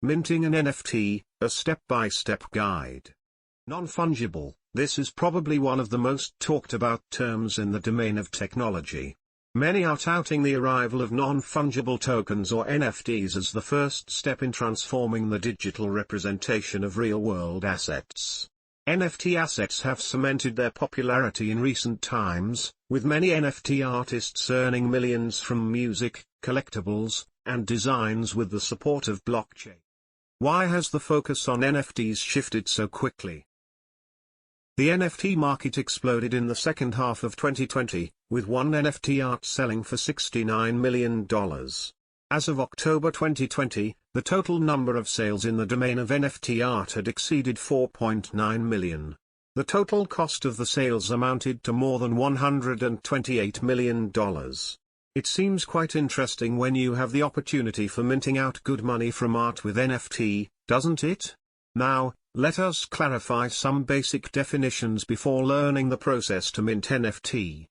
Minting an NFT, a step-by-step guide. Non-fungible, this is probably one of the most talked about terms in the domain of technology. Many are touting the arrival of non-fungible tokens or NFTs as the first step in transforming the digital representation of real-world assets. NFT assets have cemented their popularity in recent times, with many NFT artists earning millions from music, collectibles, and designs with the support of blockchain. Why has the focus on NFTs shifted so quickly? The NFT market exploded in the second half of 2020, with one NFT art selling for $69 million. As of October 2020, the total number of sales in the domain of NFT art had exceeded 4.9 million. The total cost of the sales amounted to more than $128 million. It seems quite interesting when you have the opportunity for minting out good money from art with NFT, doesn't it? Now, let us clarify some basic definitions before learning the process to mint NFT.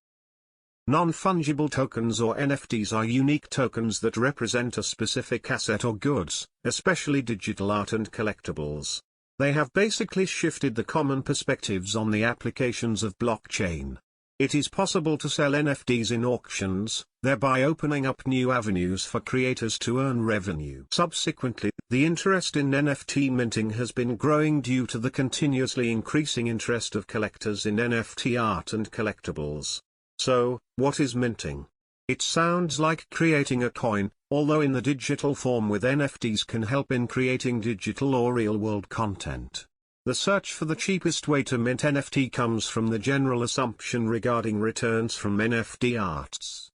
Non-fungible tokens or NFTs are unique tokens that represent a specific asset or goods, especially digital art and collectibles. They have basically shifted the common perspectives on the applications of blockchain. It is possible to sell NFTs in auctions, thereby opening up new avenues for creators to earn revenue. Subsequently, the interest in NFT minting has been growing due to the continuously increasing interest of collectors in NFT art and collectibles. So, what is minting? It sounds like creating a coin, although in the digital form with NFTs can help in creating digital or real-world content. The search for the cheapest way to mint NFT comes from the general assumption regarding returns from NFT arts.